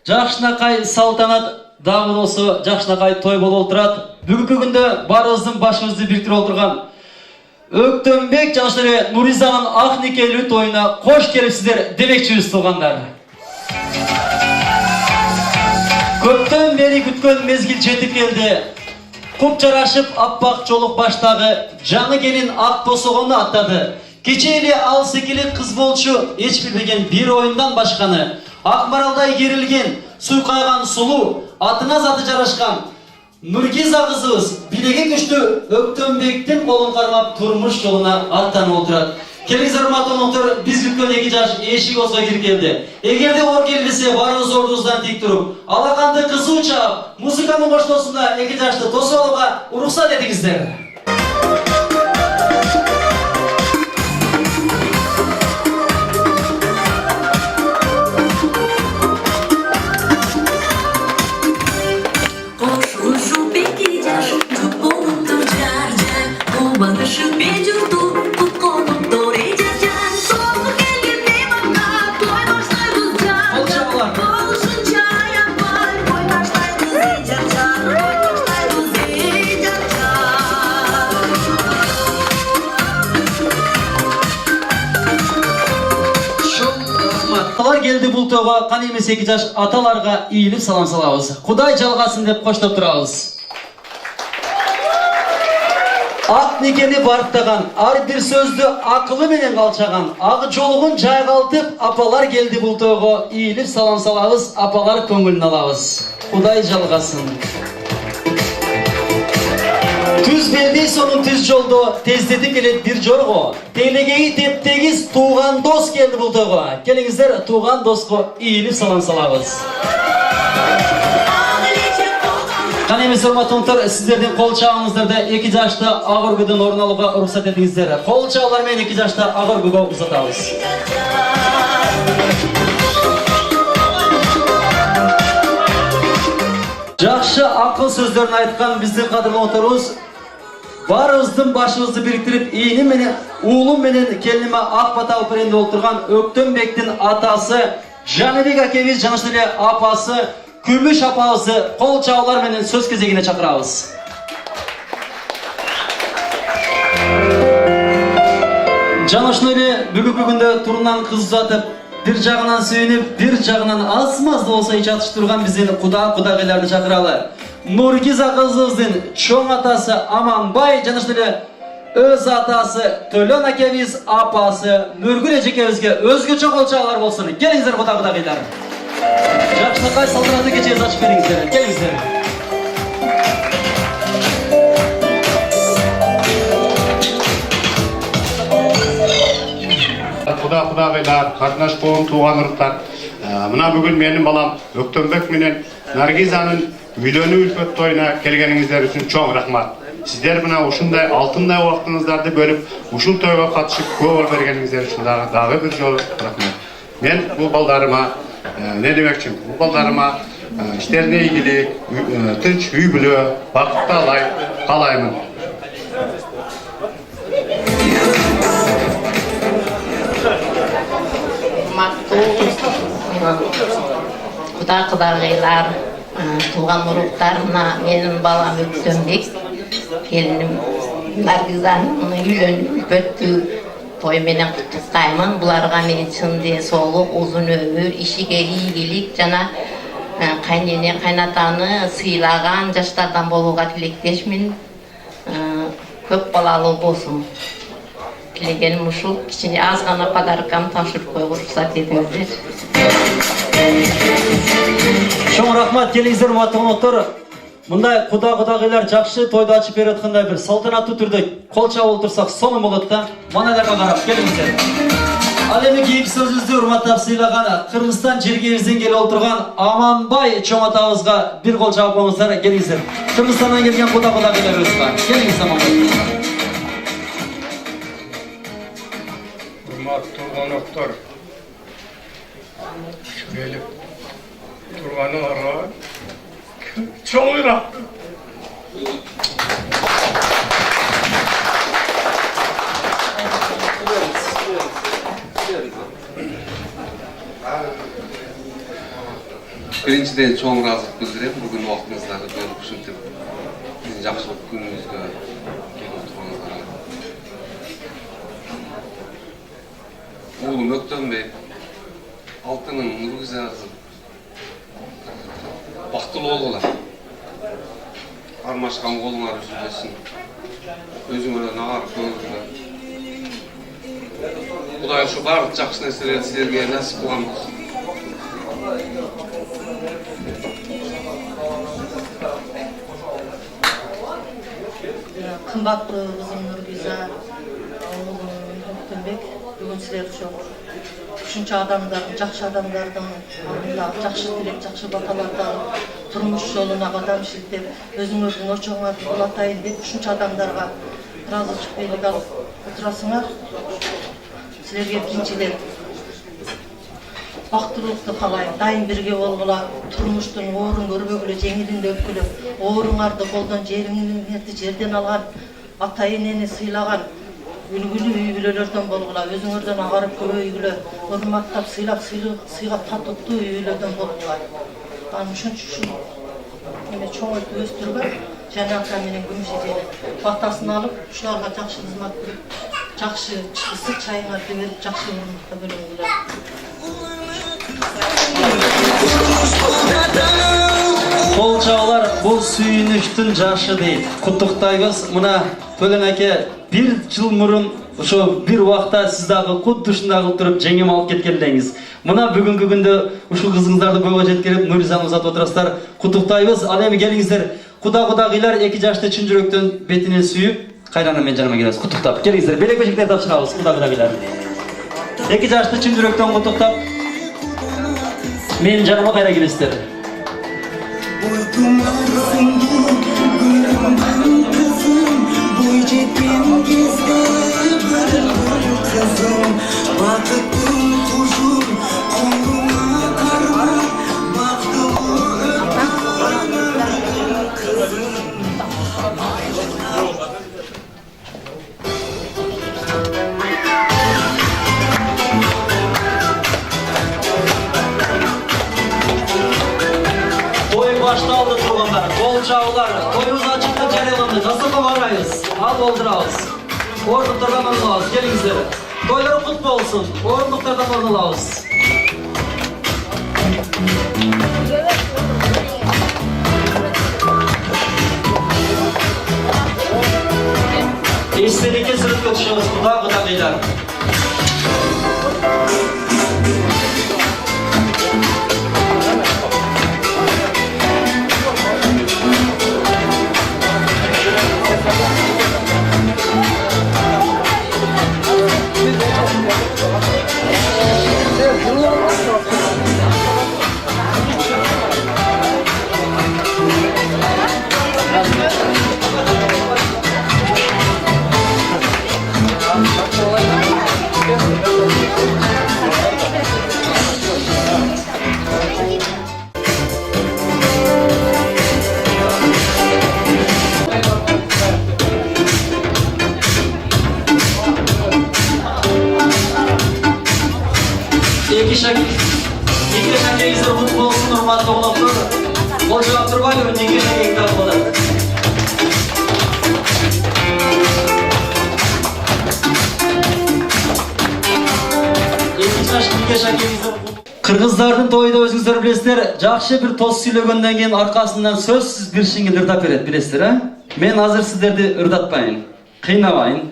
Жакшынакай салтанат дагы болсо жакшынакай той болуп отурат. Бүгүнкү күндө барыбыздын башыбызды бириктирип отурган Өктөнбек жаштары Нуризанын ак никелүү тоюна кош келипсиздер демекчибиз туугандар. Көптөн бери күткөн мезгил жетип келди. Куп жарашып аппак жолук баштагы жаңы келин ак босогонду аттады. Кече эле ал секили кыз болчу эч билбеген бир оюндан башканы. Ак маралдай керилген, суйкайган сулуу, атына заты жарашкан Нургиза кызыбыз билеги күчтүү Өктөнбектин колун кармап турмуш жолуна аттанып отурат. Келиңиздер урматтуу коноктор, биз күткөн 2 жаш эшик осо кирип келди. Эгерде оор келбесе, барыбыз ордубуздан тик туруп, алаканды кызуу чаап, музыканын коштоосунда 2 жашты тосуп алууга уруксат этиңиздер. Келди бул тойго кан эмес 2 жаш аталарга ийилип салам салабыз. Кудай жалгасын деп коштоп турабыз. Ак никени барктаган, ар бир сөздү акылы менен калчаган, ак жолугун жайгалтып апалар келди бул тойго ийилип салам салабыз, апалар көңүлүн алабыз. Кудай жалгасын. Түз белдей сонун түз жолдо тездетип келет бир жорго. Телегеyi тептегиз тууган дос келди бул тойго. Келиңиздер тууган доско ийилип салам салабыз. Кан эмес урматтуулар, сиздердин кол чабыңыздарда 2 жашты ак өргөдөн орун алууга уруксат этиңиздер. Кол чабуулар менен 2 жашты ак өргөгө узатабыз. Жакшы акыл сөздөрүн айткан биздин кадырлуу конокторубуз барыбыздын башыбызды бириктирип, ийини менен, уулум менен келиниме ак бата алып берейин деп отурган Өктөнбектин атасы Жаныбек акебиз жана эле апасы Күмүш апабызды кол чабуулар менен сөз кезегине чакырабыз. Жана ошондой эле бүгүнкү күндө турунан кыз узатып, бир жагынан сүйүнүп, бир жагынан аз-маз да болсо ичатышып турган биздин кудагыйларды чакыралы. Нургиза кызыбыздын чоң атасы Аманбай жана эле өз атасы Төлөн акебиз, апасы Нургүл эжекебизге өзгөчө кол чабуулар болсун. Келиңиздер кудагыйлар. Жакшынакай салтанаттуу кечеңизди ачып бериңиздер. Келиңиздер. Кудагыйлар, катнаш коом, тууган уруктар. Мына бүгүн менин балам Өктөнбек менен Наргизанын үйлөнүү үлпөт тоюна келгениңиздер үчүн чоң рахмат. Сиздер мына ушундай алтындай убактыңыздарды бөлүп, ушул тойго катышып көңүл бергениңиздер үчүн дагы бир жолу рахмат. Мен бул балдарыма не демекчимин? Бул балдарыма иштерине ийгилик, тынч үй бүлө, бакыттуу каалаймын. Кудагыйлар, тууган уруктарына менин балам Өктөнбек, келиним Наргизанын үйлөнүү үлпөттүү той менен куттуктаймын. Буларга мен чын соолук, узун өмүр, ишиге ийгилик жана кайнене кайнатаны сыйлаган жаштардан болууга тилектешмин. Көп балалуу болсун. Тилегеним ушул. Кичине аз гана подаркам тапшырып коюуга уруксат этиңиздер. Чоң рахмат, келиңиздер урматтуу коноктор. Мындай кудагыйлар жакшы тойду ачып берип аткандай бир салтанаттуу түрдө кол чабып турсак сонун болот да. Манайларга карап келиңиздер. Ал эми кийинки сөзүбүздү урматтап сыйлаган Кыргызстан жергебизден келип отурган Аманбай чоң атабызга бир кол чабып коюңуздар. Келиңиздер. Кыргызстандан келген кудагыйларыбызга. Келиңиз Аманбай. Урматтуу коноктор. Келип турганыңарга чоң рахмат. Birinçiden çoğun razılık bildirem. Bugün vaktinizdagi bölüp üşüntüp bizning yaxshilik kunimizga kelib o'tirganingizga. Oğlum Öktenbek, Altının Nurgizazı baktılı olgular. Armaşkan kolunlar üzülmesin. Özüngöre nağar ko'ngilga. Xudoy shu barcha yaxshi narsalarni sizlarga nasib qilgan bo'lsin. Kımbatlı kızım Nurgüza, oğlum Öktenbek, bugün sizler çok üçüncü adamların, жақсы adamlardan алдында жақсы тілек, жақсы баталардан turmuş yoluna qadam şiltep, özüңөрдүн очоңарды улатайын деп üçüncü адамдарга ыраазычылык белги алып отурасыңар. Силерге биринчиден бактылуулукту каалайм, дайым бирге болгула, турмуштун оорун көрбөгүлө, жеңилинде өткүлө, ооруңарды колдон, жериңерди жерден алган, ата энени сыйлаган, үлгүлүү үй бүлөлөрдөн болгула, өзүңөрдөн агарып көбөйгүлө, урматтап сыйгап татыктуу үй бүлөдөн болгула. Анын үчүн эме чоңойтуп өстүргөн жана ата менен күмүш эжени батасын алып, ушуларга жакшы кызмат берип, жакшы ысык чайыңарды берип, жакшы урматта бөлөңүлөр. Кол чабуулар бул сүйүнүштүн жашы дейт. Куттуктайбыз. Мына Төлөн аке 1 жыл мурун ошо бир убакта сиз дагы кудду ушундай кылып туруп жеңем алып кеткендеңиз. Мына бүгүнкү күндө ушул кызыңыздарды бойго жеткирип Нуризаны узатып отурасыздар. Куттуктайбыз. Ал эми келиңиздер. Кудагыйлар 2 жашты чын жүрөктөн бетинен сүйүп, кайрадан мен жаныма келебиз. Куттуктап келиңиздер. Белек бешектерди тапшырабыз кудагыйлар. 2 жашты чын жүрөктөн куттуктап мен жаныма кайра келесиздер. Baştaldı turbanlar, kol çağlar, toyumuz açıkta жарыяланды, жасаққа барайыз, ал болдырауыз. Орындықтардан орналауыз, келіңіздер. Тойлары құтты болсын, орындықтардан орналауыз. Естелікке сүрітке түшіңіз, құда-құдағилар. İki şakeyizler mutlu olsun, hurmatlı olsun. Ol cevap durmayın, iki şakeyizler olmalı. Kırgızdardын тойда өзүңүздөр билесиздер, жакшы бир тоз сүйлөгөндөн кийин аркасынан сөзсүз бир шиңил ырдап берет, билесиздер, а? Мен азыр сиздерди ырдатпайын, кыйнабайын.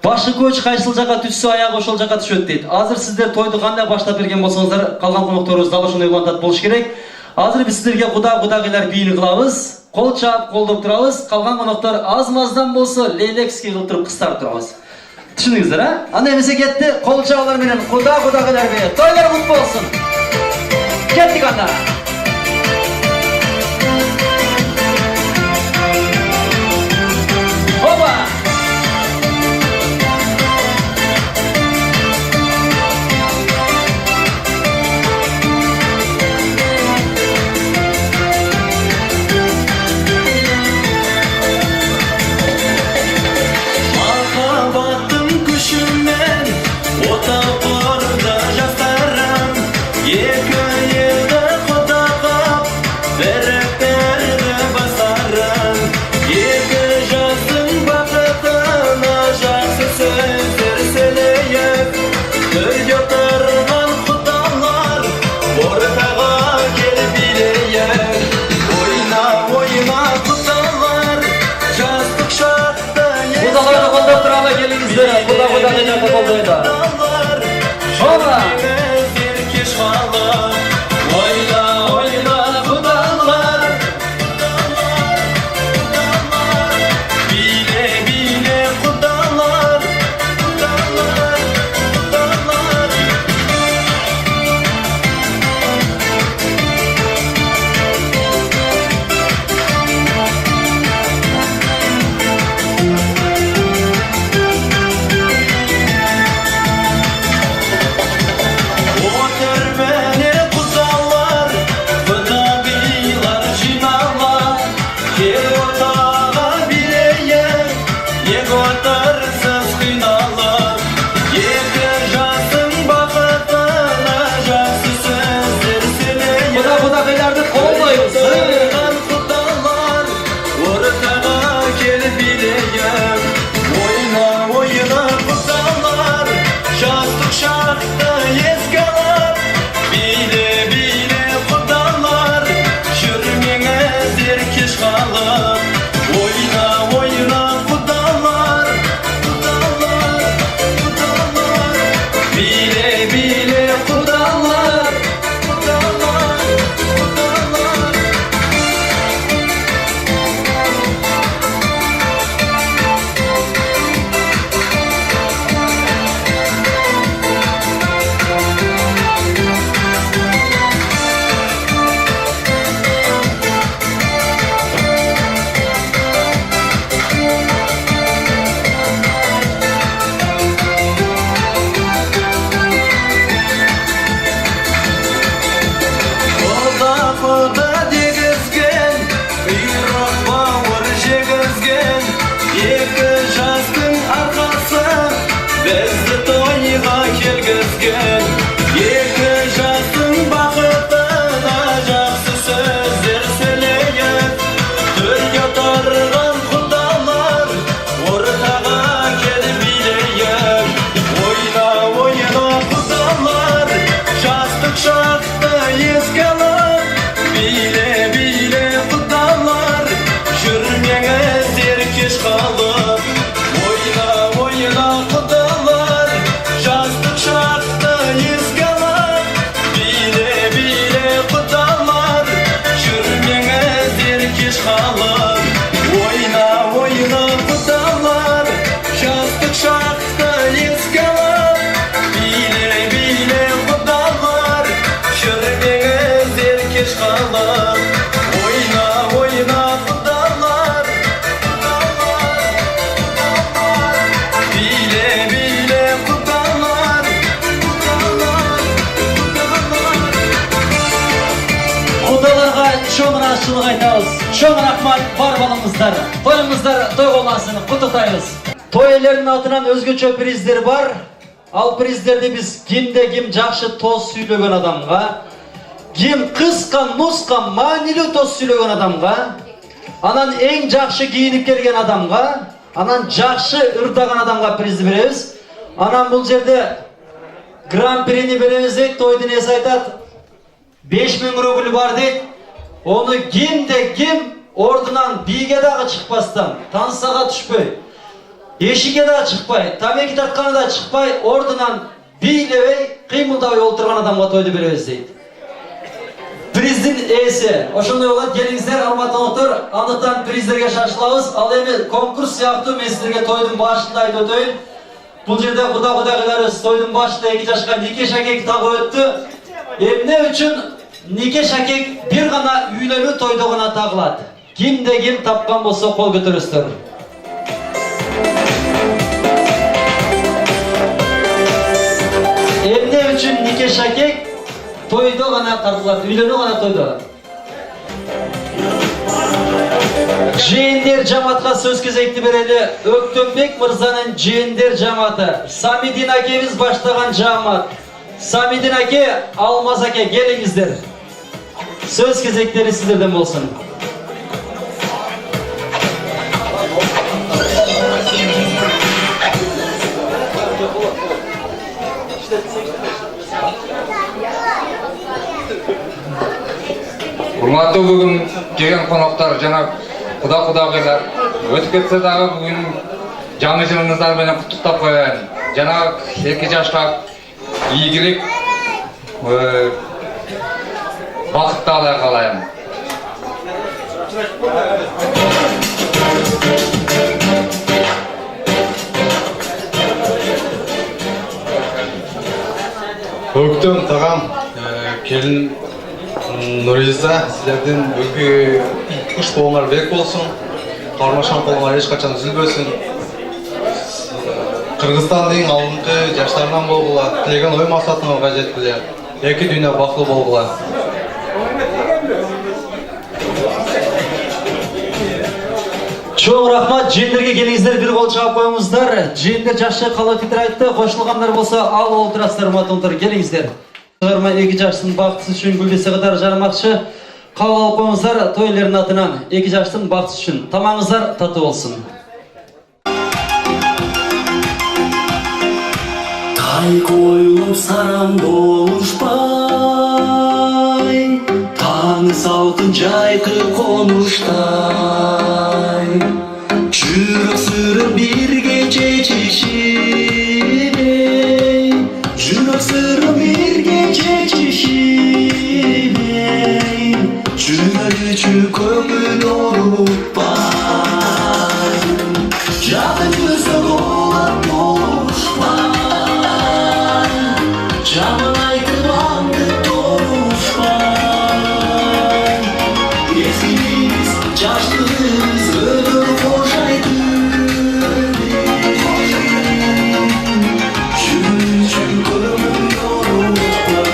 Başı көч кайсыл жака түшсө аягы ошол жака түшөт дейт. Азыр сиздер тойду кандай баштап берген болсоңуздар, калган конокторубуз дагы ошондой улантат болуш керек. Азыр биз сиздерге кудагыйлар бийини кылабыз, кол чаап колдоп турабыз, калган коноктор аз-маздан болсо лейлекский кылып туруп кыстарып турабыз. Түшүндүңүздөр, а? Анда эмесе кетти, кол чаалар менен кудагыйлар бийет. Тойлор кут болсун. Кеттик анда. Опа! Ota borda jastaram, екі елді құда Сіздер құда қинақты қолдайды. Шоға! Çok rahmat var balımızlar. Toy olmasını kutlayız. Toyların altından özgöçö prizler var. Al prizlerdi biz kimde kim жақшы toz süylögen adamga, kim kıskan, nuskan, manili toz süylögen adamga, anan en жақшы giyinip gelgen adamga, anan жақшы ırdagan adamga priz berебиz. Anan bul jerde Grand Prix'ni berебиz deyt, toydun esi aytat 5000 rubl var deyt. Onu kim ordunan biге dağı çıkpastan, tansaga düşpöy, eşike dağı çıkpay, tameki tatkana da çıkpay, ordunan biylebey, kıymıldabay olturgan adamga toydu berебиz deyt. Prizdin esi, oşunday olan gelingizler almatanıktır, anıktan prizlerge şaşılabız, al emi konkurs yaptı, men sizlerge toydun başında ayt ötөйүн. Бұл жерде құда-құдағыларыз toydun başında 2 yaşka nike şakek tağı öttü. Emne üçün nike şakek bir gana üylönü toyduğuna tağıladı. Kimde kim tapkan bolsa kol götürüstür. Emne üçün nike şakek toyduğuna tağıladı, üylönü gana toydu. Жээндар жаматқа сөз кезекті берелі. Өктөнбек мырзаның жээндар жаматы. Самидин акебіз баштаған жамат. Самидин аке, Алмаз аке, келіңіздер. Söz кезектері сіздерден болсын. Урматтуу бүгүн келген коноктор жана куда-кудагыйлар өтүп кетсе дагы бүгүн жаңы жылыңыздар менен куттуктап коеюн. Жана 2 жаштап ийгилик, бакыттуулар каалайм. Өктөм тағам, келін Нұриза, сіздерден үлгі күш болыңар бек болсын, қармашан болыңар ешқашан үзілбесін. Қырғызстандың алдыңғы жаштарынан болғыла, тілеген ой мақсатыңызға жеткілер. Екі дүние бақылы болғыла. Чоң рахмат, жендерге келіңіздер, бір қол чағып қойыңыздар. Жендер жақшы қалау кетір айтты, қошылғандар болса ал отырасыздар матондар, келіңіздер. Шығарма 2 жаштың бақытысы үшін гүлдесе қатар жармақшы. Қалау қойыңыздар тойлерін атынан 2 жаштың бақытысы үшін. Тамаңыздар тату болсын. Тай қойылып сарам болушпай, таңы салқын жайқы қонуштай, жүрек сүрін бірге чечишимей, жүрек сүрін бірге чечишимей, жүргүлүчү көңүл оруппай, жакын көрсөк олап болушпай, жаман айтып аңдып торушпай, эсибиз жаштыгыбыз өтүп кошайтып, жүргүлүчү көңүл оруппай,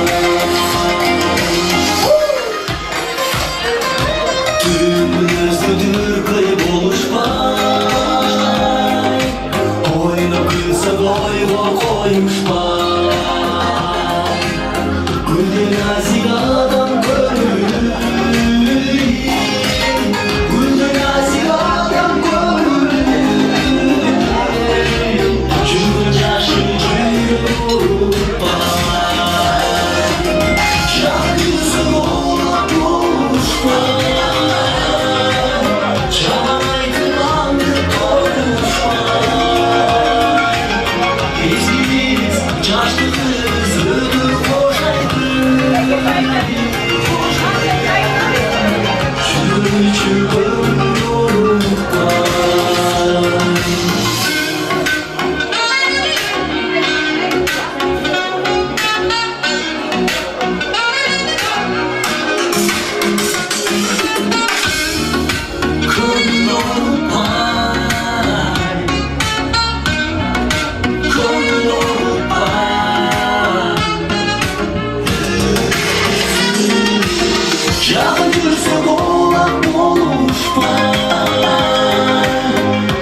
түнүбүздү дүркөй болушпай, ойно күлсөк ойго коюшпай, гүлден азик адам көңүлү, гүлден азик адам көңүлү, жүргөн жашы жүрөк уруппай, жак күлсөк оолап болушпай, жаман айтып аңдып торушпай, эсибиз жаштыгыбыз өтүп кошайтып, жүргүлүчү көңүл оруппай. Көңүл оруппай, көңүл оруппай, жакын жүрсөк оолап болушпай,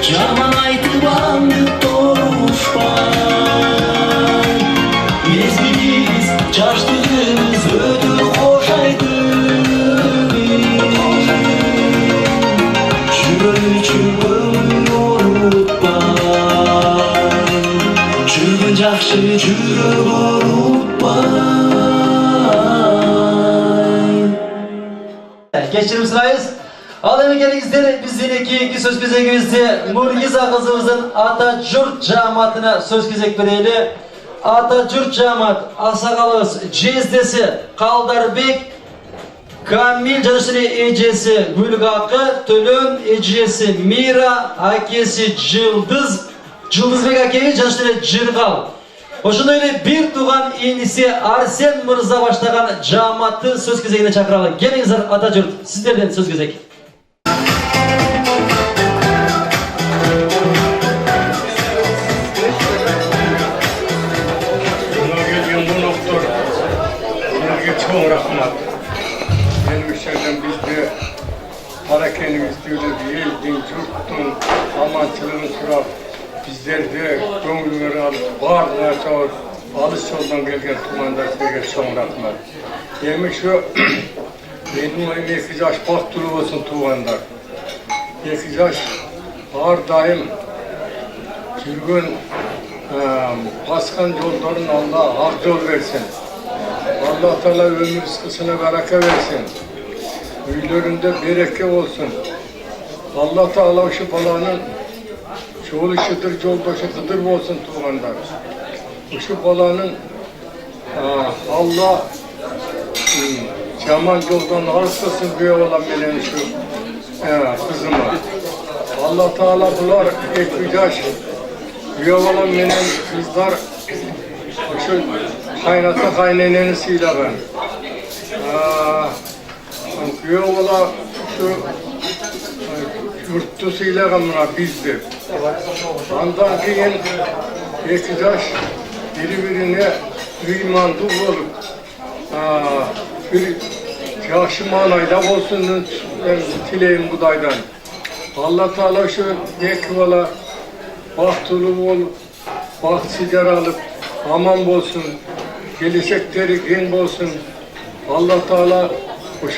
жаман айтып аңдып торушпай, мезгилибиз жаштыгыбыз өтүп кошайтып, жүргүлүчү көңүл оруппай, жүргөн жакшы жүрөк оруппай. Кешірім сұрайыз. Ал эми келиңиздер, биздин кийинки сөз кезегибизде Нургиза кызыбыздын ата журт жааматына сөз кезек берели. Ата журт жаамат аксакалыбыз жездеси Калдарбек Камил жанышыны эжеси Гүлгакы, Төлөн эжеси Мира, акеси Жылдызбек акеби жанышыны Жыргал. Ошондой эле бир тууган иниси Арсен мырза баштаган жааматты сөз кезегине чакыралы. Келиңиздер ата журт, сиздерден сөз кезек. Buna gelген қонақтар, сіздерге чоң рахмат. Меніңше бізде баракенімізді өліп, елдің, жұрттың аманшылығын сұрап, біздерде көңілдері алып, барлығына чауып, алыс жолдан келген туғандар сіздерге чоң рахмат. Емекші, менің ойым 2 жаш бақыттылы болсын туғандар. 2 жаш әрдайым жүрген басқан жолдарын Алла ақ жол берсін. Алла Таала өмір қысқысына барака берсін. Үйлерінде береке болсын. Алла Таала şu баланың Yolu şıdır, yoldaşı kıdır olsun tuğanlar. Şu balanın Allah Cemal yoldan alsasın diye olan benim şu kızıma. Allah Teala bunlar ekvidaş diye olan benim kızlar şu kaynata kaynaneni silagan. Diye olan şu yurttu silagan buna bizdir. Ondan keyin ekvidaş birbirine imanlı olup bir yaxşı manayda olsun tileyim Kuday'dan. Allah Teala şu ekvala bahtulu olup, bahtsidar alıp, aman olsun, gelecekleri gen olsun. Allah Teala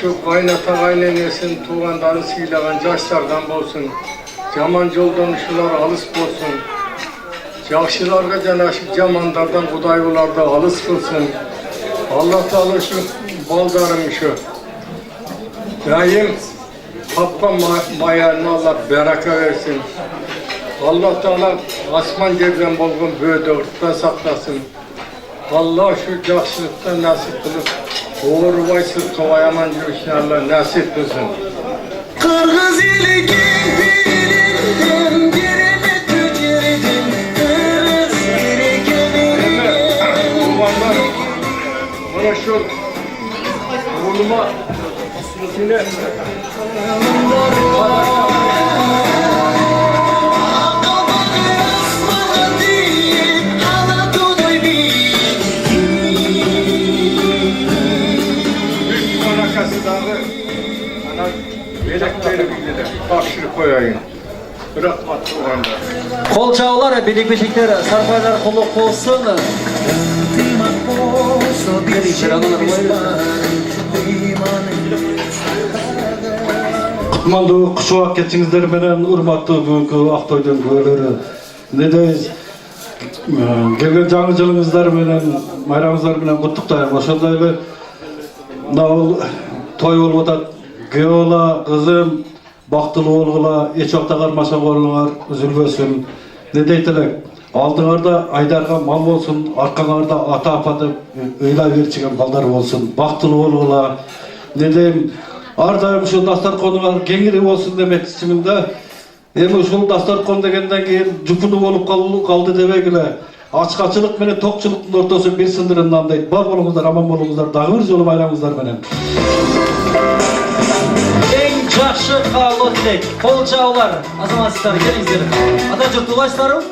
şu kaynata kaynanesin, tuğanları sıylagan yaşlardan olsun. Yaman yoldan şular alış olsun. Yaxşılarga canaşıp jamanlardan Kuday olarda alış kılsın. Allah Teala şu baldarım şu. Daim tapma mayarını Allah beraka versin. Allah Teala asman yerden bolgun böğdörtten saklasın. Allah şu yaxşılıktan nasip kılıp doğru vaysız kovayaman yürüyüşünü Allah nasip kılsın. Kırgız ili gülbirinden birine tücirdim. Kırgız ili gülbirinden. Bana şu oğluma yine ana melekleri bildiler. Bakşırı koyayım. Bırakma tuğanlar. Kol çağlar, bilik beşikler, sarpaylar kulluk olsun. Mandu kuşuak geçiңiздер менен урматтуу бүгүнкү Актойдун көөлөрү. Недейиз? Келген жаңы жылыңыздар менен, майрамыңыздар менен куттуктайм. Ошондой эле мына той болуп атат. Күйөөла, кызым, бактылуу болгула, эч убакта кармашаңар, үзүлбөсүн. Не дейт элек? Алдыңарда айдарга мал болсун, аркаңарда ата апаты ыйлай берчиген балдар болсун. Бактылуу болгула. Не дейм? Ар дайым ушул дастарконуңар кеңири болсун демекчимин да. Эми ушул дастаркон дегенден кийин жупуну болуп калды дебегиле. Ачкачылык менен токчулуктун ортосун бир сындырымдан дейт. Бар болуңуздар, аман болуңуздар, дагы бир жолу байрамыңыздар менен. Эң жакшы каалоо тилек. Кол чабуулар, азаматчылар келиңиздер. Ата журт улайсыздарбы?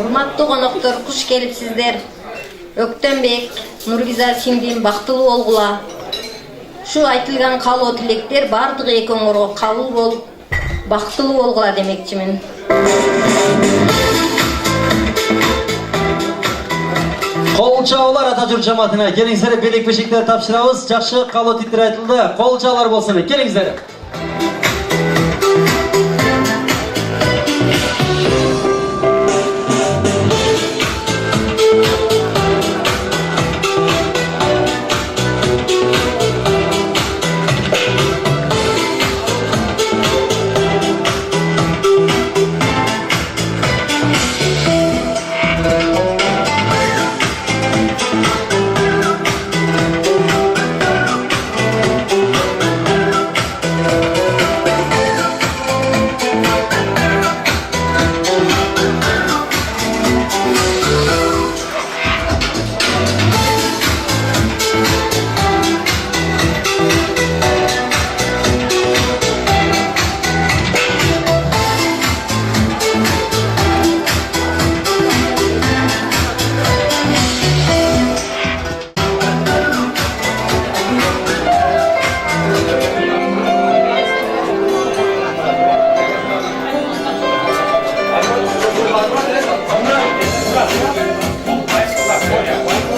Урматтуу коноктор, куш келипсиздер. Өктөнбек, Нургиза сиңдим бактылуу болгула. Şu айтылган каалоо тилектер бардыгы экөөңөргө кабыл болуп, бактылуу болгула демекчимин. Kol çağlar ata jurt жамаатына келиңиздер, белек бешиктер тапшырабыз. Жакшы каалоо тилектер айтылды. Кол чağlar болсун. Келиңиздер.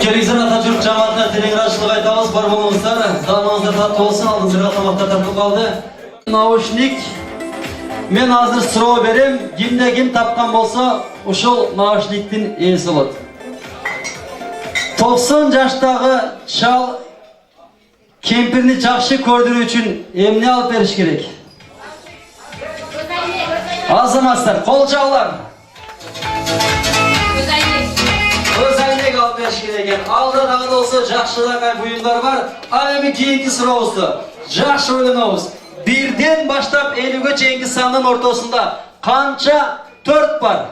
Келиңиздер ата журт жамаатына телеграфчылык айтабыз, бар болуңуздар, даамыңыздар таттуу болсун, алдыңыздарга тамактар тартылып калды. Наушник, мен азыр суроо берем, кимде ким тапкан болсо, ушул наушниктин ээси болот. 90 жаштагы чал Kempirini жақсы көrdürүү үчүн эмне алып бериш керек? Азаматтар, кол жаулар. Көз айнек алып бериш керек экен. Алда дагы болсо жакшыраак буюмдар бар. Ал эми кийинки сурообузду жакшы ойлонобуз. 1ден баштап 50ге чейинки сандын ортосунда канча 4 бар?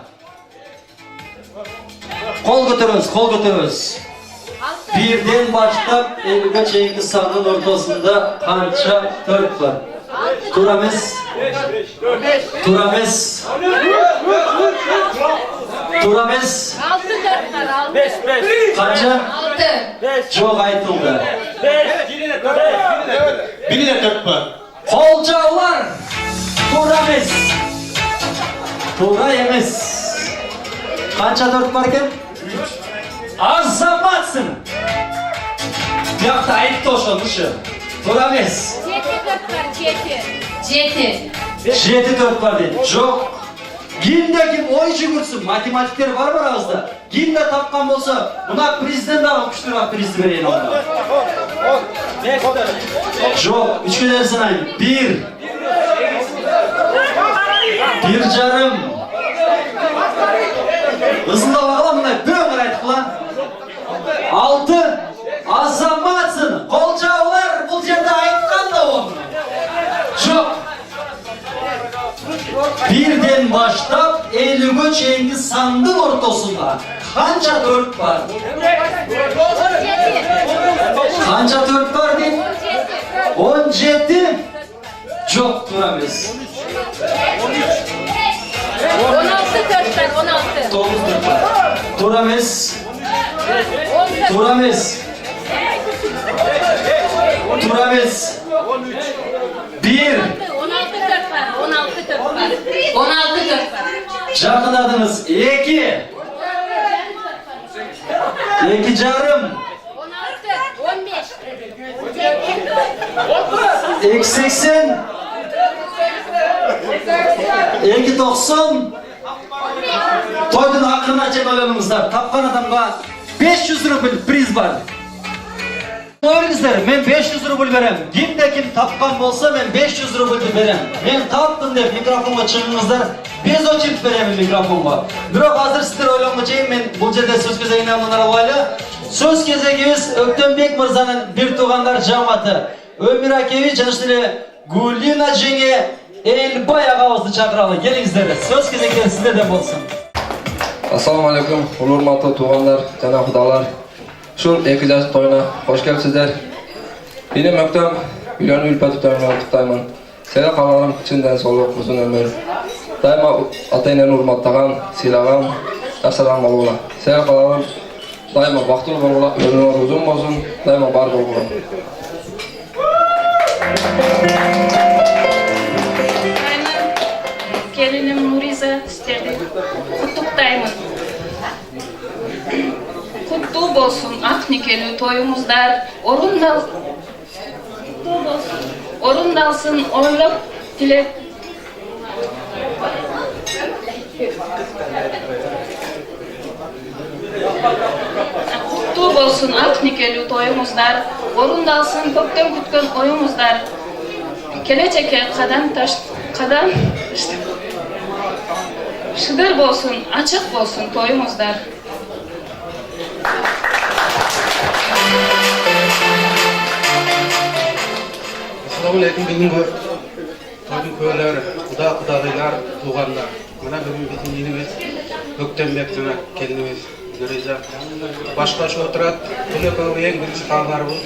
Кол көтөрөбүз, кол көтөрөбүз. 1ден баштап 50ге чейинки сандын ортосунда канча 4 бар? Туура эмес? Туура эмес? Туура эмес? 5. Канча? 6. Жок, айтылды. 1'de 4 var. Кол жаулар. Туура эмес. Туура эмес. Канча 4 бар экен? Азаматсың. Бияқта айтты ошондушу. Туура эмес. 7 4 бар дейт. Жок. Кимде-ким ой жүгүрсүн, математиктер бар арабызда. Кимде тапкан болсо, мына президент дагы күчтүүрөөк приз берейин анда. Жок, 3-кө санайын. 1. 1,5. Ысында багыла мындай бөңөр айткыла. 6. Азаматсың. Кол жаулар, бул жерде айткан да оны. Жок. 1ден баштап 50ге чейинки сандын ортосунда канча 4 бар? Канча 4 бар дейт? 17. Жок, туура эмес. 9 4 бар. Туура эмес. Туура эмес. Туура эмес. 1. 16 4 бар. Жакындадыңыз. 2. 2,5. 2,80. 2,90. Тойдун акырына чейин ойлонуңуздар. Тапкан адамга 500 рубль приз бар. Ойлоңуздар, мен 500 рубль берем. Кимде-ким тапкан болсо, мен 500 рубль берем. Мен таптым деп микрофонго чыгыңыздар. Без очередь берем микрофонго. Бирок азыр сиздер ойлонгон чейин мен бул жерде сөз кезегине алып. Сөз кезегибиз Өктөнбек мырзанын бир туугандар жамааты. Өмүр Акевич жана эле Гулина жеңе Элбай агабызды чакыралы. Келиңиздер. Сөз кезеги сиздерден болсун. Assalomu alaykum, urmatli tug'anlar, jana xudolar. Ушул 2 жаш тоюна кош келипсиздер. Менин мөктөм үйлөнүү үлпөтү тоюна куттаймын. Сага каларым чындан соолук, узун өмүр. Дайыма ата-энени урматтаган, сыйлаган, жашаган болгула. Сага каларым дайыма бактылуу болгула, өмүрүңөр узун болсун, дайыма бар болгула. Келиним Нуриза сиздерди куттуктаймын. Куттуу болсун ак никелүү тоюңуздар, орундалсын ойлоп тилек. Куттуу болсун ак никелүү тоюңуздар, орундалсын көптөн күткөн оюңуздар. Келечекке кадам шыдыр болсун, ачык болсун тоюңуздар. Assalamu alaikum бүгүнкү тойдун күбөлөрү, кудагыйлар, туугандар. Мына бүгүн биздин элибиз Өктөнбек жана келинибиз Нуриза башташып отурат. Бул экөө эң биринчи кааларыбыз.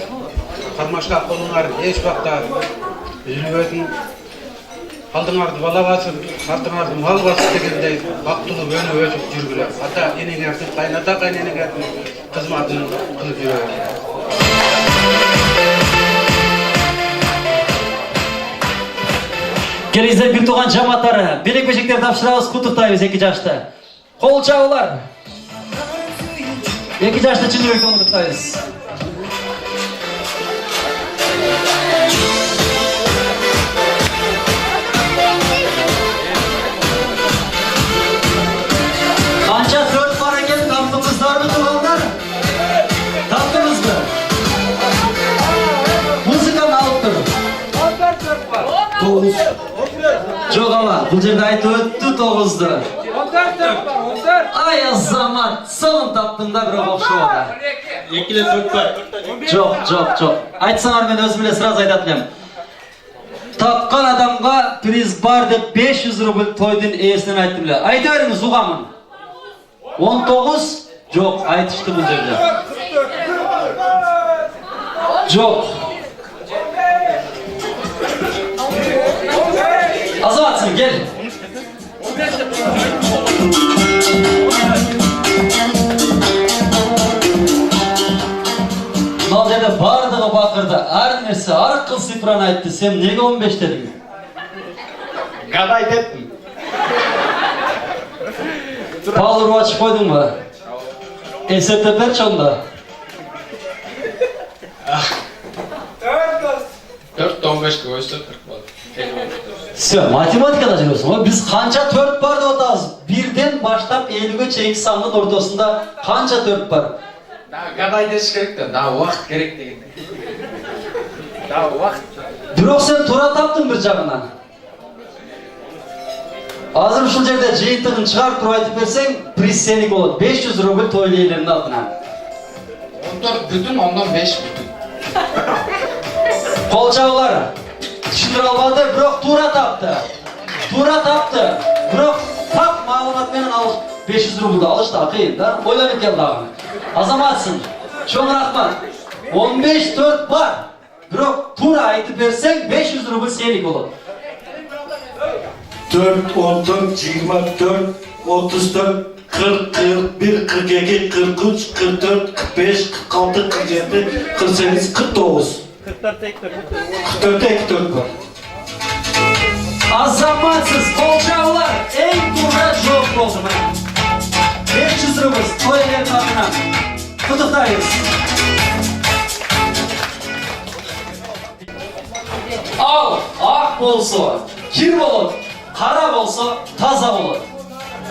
Кармашка колуңар эч убакта үзүлбөсүн. Алдыңарды бала басып, артыңарды мал басып дегендей бактылуу өнүп өсүп жүргүлө. Ата энеңердин, кайната кайненеңердин кызматын кылып жүрөбүз. Келиңиздер бир тууган жамааттары, белек-бешектер тапшырабыз, куттуктайбыз 2 жашты. Кол жаулар. 2 жашты чын жүрөктөн куттуктайбыз. Канча 4 бар экен, таптыңыздарбы туугандар? Таптыңызбы? Бул 9. Жоқ ама, бұл жерде айтып өтті 9-ды. Ай азамат, соңын таптың да бір оқшы ода. 2 4 бар. Жоқ. Айтсаңар мен өзім біле сразу айтатынем. Тапқан адамға приз бар деп 500 рубль тойдың иесінен айтты біле. Айты беріңіз ұғамын. 19? Жоқ, айтышты бұл жерде. Жоқ. Азаматсың, кел. Мынау жерде бардығы бақырды, әр нәрсе арқыл сипраны айтты. Сен неге 15 дедің? Гадай дептім. Пал ұру açып қойдың ба? Есептеп берші онда. 4-15 көйсі 40 болады. Все, математикада жүресің ғой. Біз қанша 4 бар деп отамыз? Бірден баштап 50-ге чейінгі санның ортасында қанша 4 бар? Гадай деш керек те, да уақыт керек деген. Да уақыт. Бірақ сен тура таптың бір жағынан. Азыр ушул жерде жыйынтыгын чыгарып туруп айтып берсең, приз сеники болот. 500 рубль той ээлеринин атынан. 14 бүтін, ondan 5 бүтін. Кол чабуулар. Түшүндүрө албады, бирок туура тапты. Бирок так маалымат менен алып 500 рубльды алыш да кыйын да. Ойлонуп кел дагы. Азаматсың. Чоң рахмат. 15-4 бар. Бирок туура айтып берсең 500 рубль сеники болот. 4, 14, 24, 34, 40, 41, 42, 43, 44, 45, 46, 47, 48, 49. 44 4 var. Azamatsız kolçavular en tuğra çok oldu. 500 rubuz toyelerin adına tutuktayız. Al, ak bolsa, kir olur, kara bolsa, taza olur.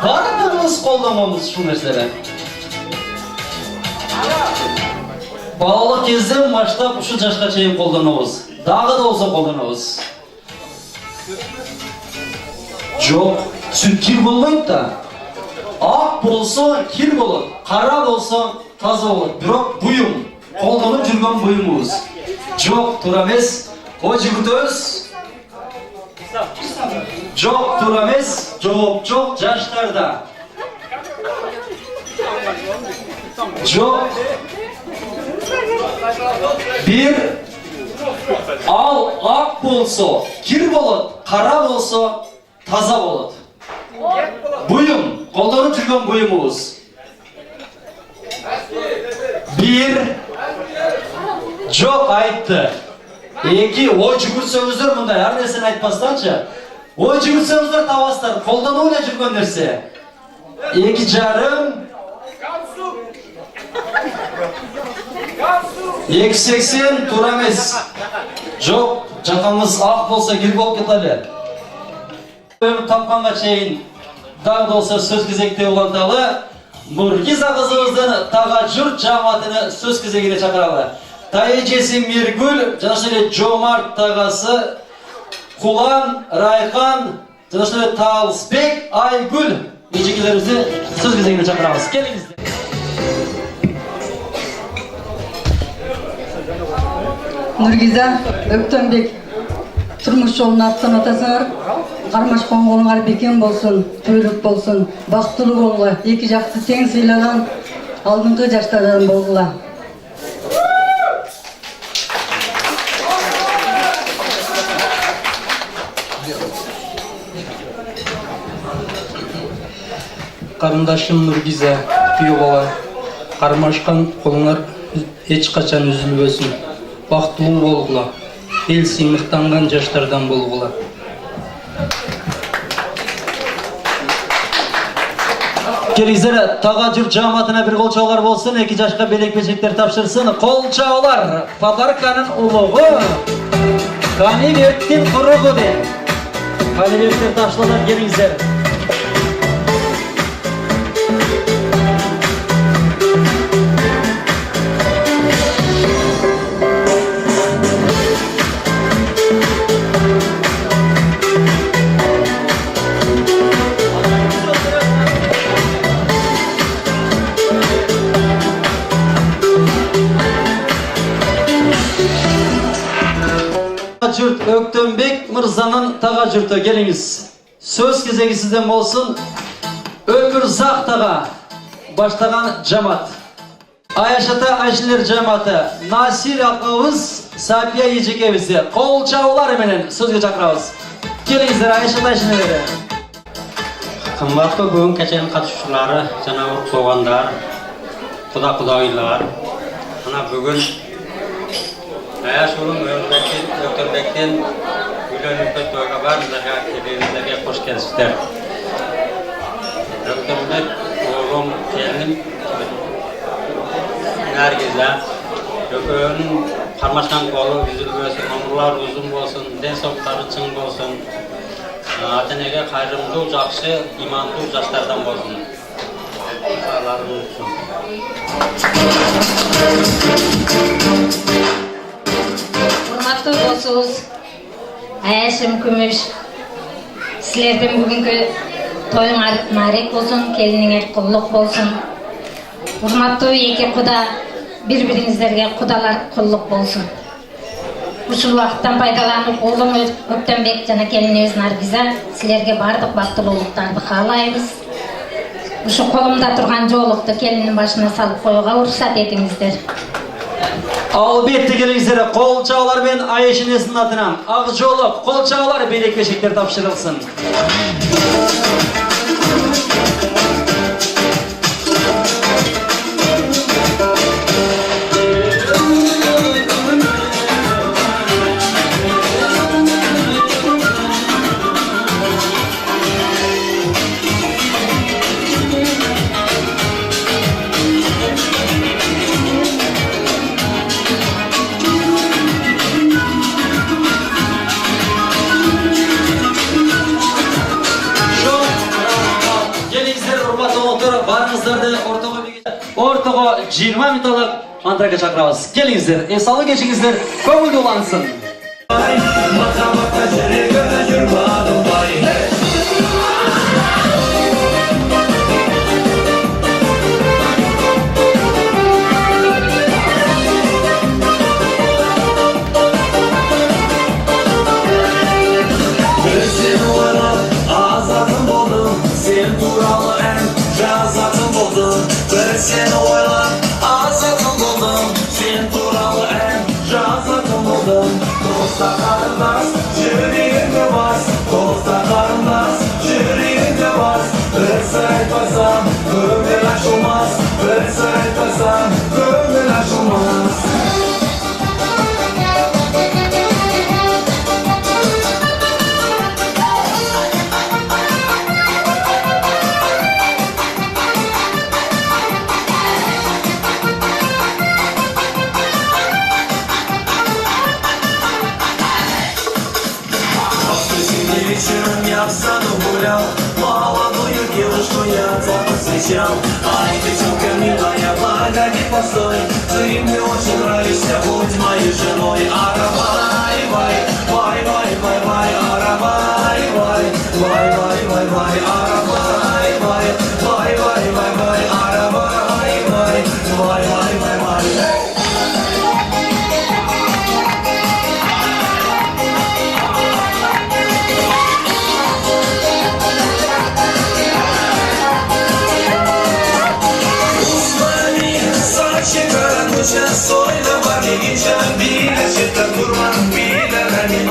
Bardığımız kollamamız şu mesele. Балалық кезден баштап ушу жашка чейин колдонобуз. Дагы да болсо колдонобуз. Жок, сүт кир болбойт да. Ак болсо кир болот, кара болсо таза болот. Бирок буюм, колдонуп жүргөн буюмубуз. Жок, туура эмес. Ой жигитөбүз. Жок, туура эмес. Жок, жаштарда. Жок. Bir al ak bolsa, kir bolot, kara bolsa, taza bolot. Buyum, koldonup жүргөн buyumubuz. Bir жок айтты. Эки ой жүгүрсөңүздөр мындай ар нерсени айтпастанчы. Ой жүгүрсөңүздөр табасыздар, колдонуп эле жүргөн нерсе. 2,5 280 туура эмес. Жок, жакаңыз ак болсо кир болуп кетели. Тапканга чейин дагы болсо сөз кезекте уланталы. Нургиза кызыбыздын тага журт жамаатыны сөз кезегине чакыралы. Тайэжеси Миргүл, жана эле Жомарт тагасы Кулан, Райхан, жана эле Талсбек, Айгүл эжекелерибизди сөз кезегине чакырабыз. Келиңиздер. Нургиза, Өктөнбек, турмуш жолун аттан атасыңар, кармашкан колуңар бекен болсун, төөлүк болсун, бактылуу болгула, эки жакты тең сыйлаган алдыңкы жаштардан болгула. Карындашым Нургиза, күйөө бала, кармашкан колуңар эч качан үзүлбөсүн. Бактылуу болгула, эл сыймыктанган жаштардан болгула. Келиңиздер, тага журт жамаатына бир кол чабуулар болсун, 2 жашка белек печектер тапшырсын. Кол чабуулар, подарканын улугу, Канибектин куругу дейт. Канибектер тапшырылат, келиңиздер. Jürt Öktönbek Mırza'nın tağa jürtü geliniz. Söz кезегі sizden olsun. Ömür Zaq tağa başlagan cemaat. Ayşata Ayşiler cemaati. Nasir akıbız Safiya Ejekebisi. Kol çağılar menen sözge çakırabız. Gelingizler Ayşata Ayşiler'e. Kımbatlı bugün keçen katışçıları, canavar soğanlar, kudaylar. Ana bugün Ayaşulun Öktönbek'ten Gülön Ülpet Toyga barınızlarga, kelerinizlerge hoş geldinizler. Öktönbek oğlum, kelinim Nargiza. Ökönün karmaşkan kolu üzülmesin, ömürler uzun olsun, den soğukları çın olsun. Atenege kayrımcıl, жақсы, imanlı жаштардан болсын. Sağlarınız olsun. Hurmatlı dostuz, Ayaşım Kümüş, sizlerden bugünkü toyun narek olsun, kelininger kulluk bolsun. Hurmatlı eki kuda, bir-birinizlerge kudalar kulluk bolsun. Ушул вакыттан пайдаланып, оğlum Öktönbek жана келинибиz Наргиза силерге бардык бактылуулуктарды каалайбыз. Ушу колумда турган жоолукту келиндин башына салып коюуга уруксат этиңиздер. Albatta gelingizler kol çağlar ben Ayşe'nin adına Akjoluk kol çağlar belek beşikler tapşırılsın. Ortağa 20 minutlık antraka çakırabız. Gelingizler, esalı geçingizler, köngül dolansın. Sen oylap azatım buldum, sen turalı en razatım buldum. Dosta karındas, yüreğimde bas, dosta karındas, yüreğimde bas. Bir sayfasam, gönül açılmaz, bir sayfasam, gönül açılmaz. Саду гулял, молодую девушку я там встречал. Ай, девчонка милая, погоди, постой, ты мне очень нравишься, будь моей женой. Аравай, вай, вай, вай, вай, вай, аравай, вай, вай, вай, вай, вай, аравай, вай, вай, вай, вай, вай, аравай, вай, вай, вай, вай, вай. Soyla var geçen bile çetten durman bile benim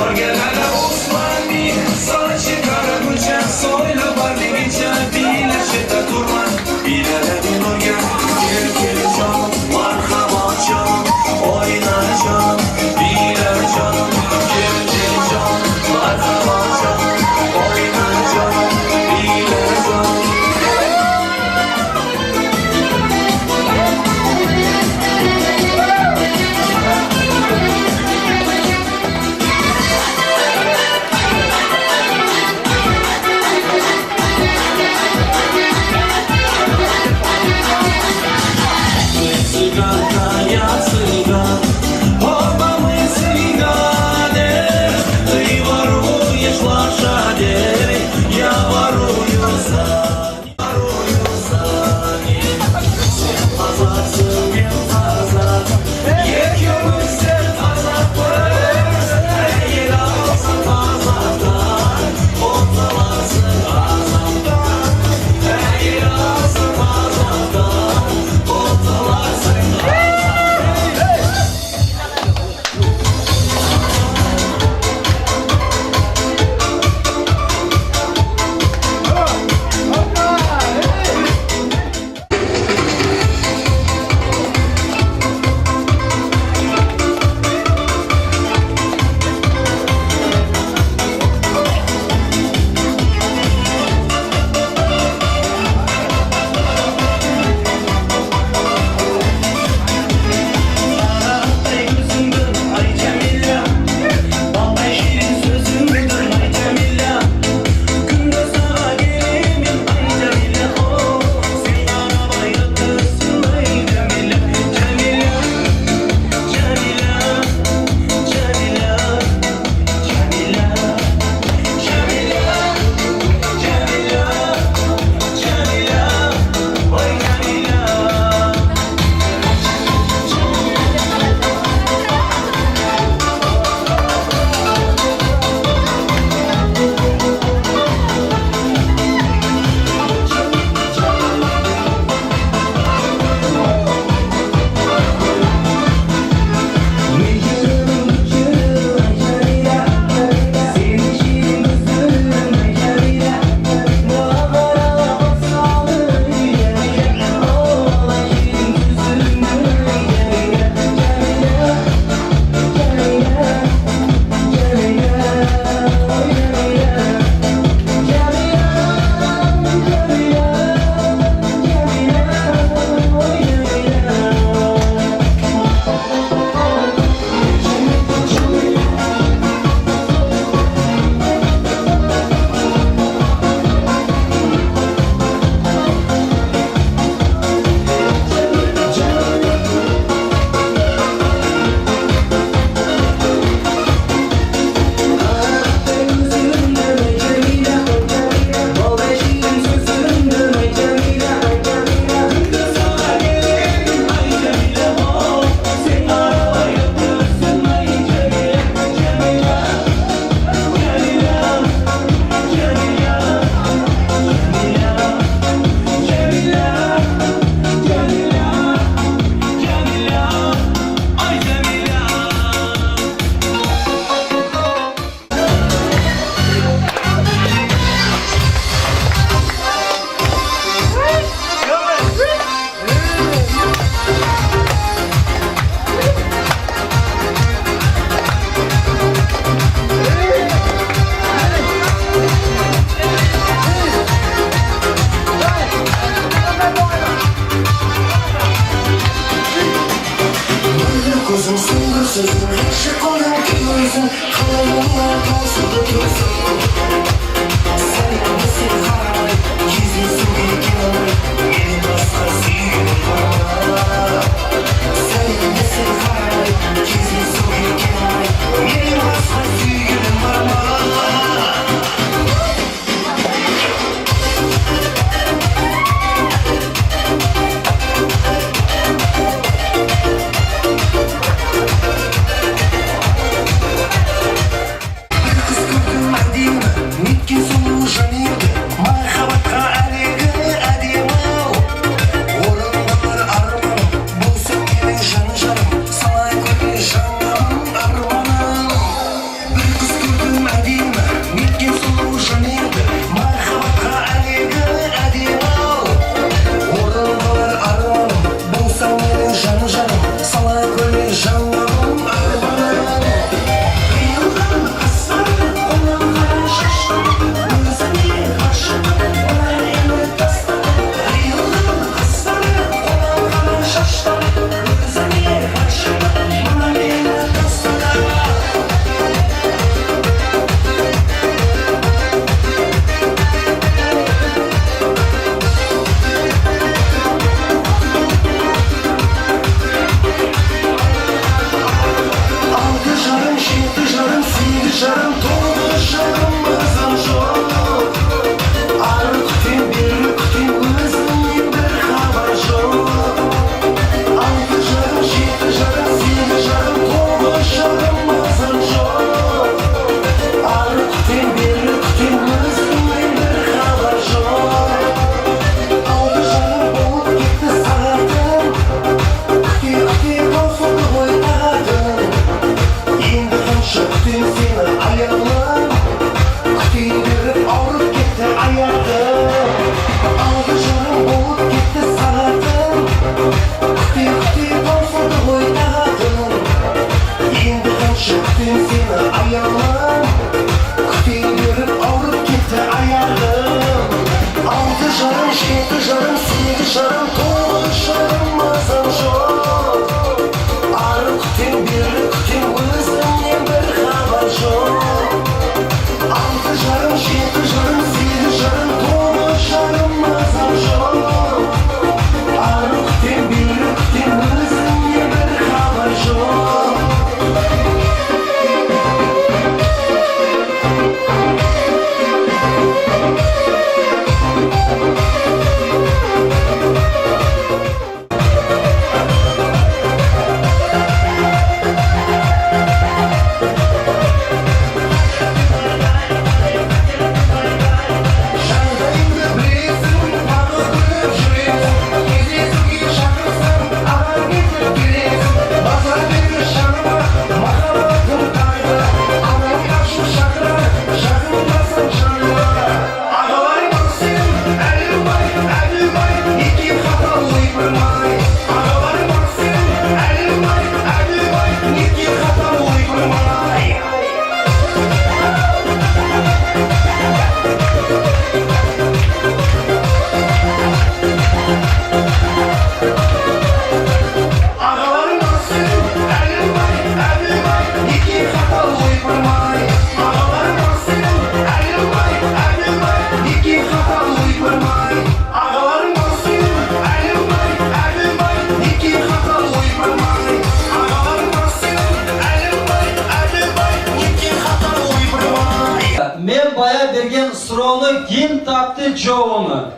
Suronu kim taptı çoğunu?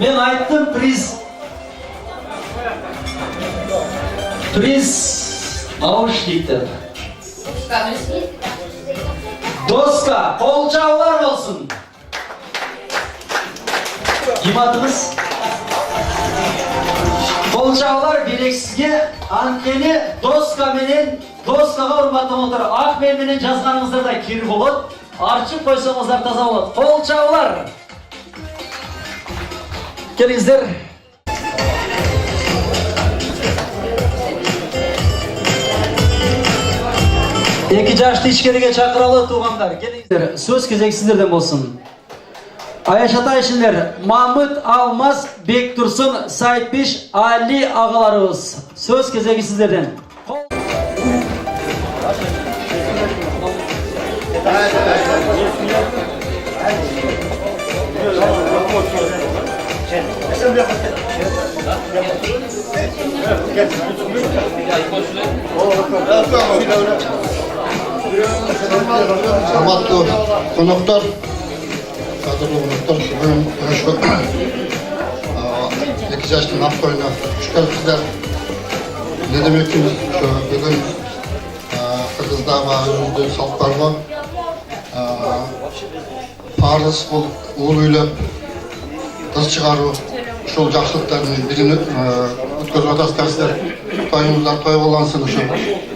Ben ayttım priz avuç deydi. Doska, kol çağlar olsun. Kim adınız? Kol çağlar bileksizge ankeni Doska menen Doskaga urmattım otur. Akmel menen жазганыңыздар да кир болот. Arçıp koysanızlar taza болот. Kol çağlar. Келиңиздер. Эки жашты ичкерге чакыралы туугандар. Келиңиздер. Сөз кезек сиздерден болсун. Аяшата ишинер Mahmut Almaz, Bektursun, Saitbiş, Ali ağalarımız. Söz кезеги сиздерден. Құрметті қонақтар, қадірлі қонақтар, бүгін ошо 2 жаштың ақ тойына қош келіпсіздер. Не демекпіз, бүгін Қырғыздағы өзімізде салт бар ғой. Парыз болып, ұл үйлеп, қыз шығару, ушул жакшылыктардын бирин өткөзүп атасыздар. Тойуңуздар той болғансын ушул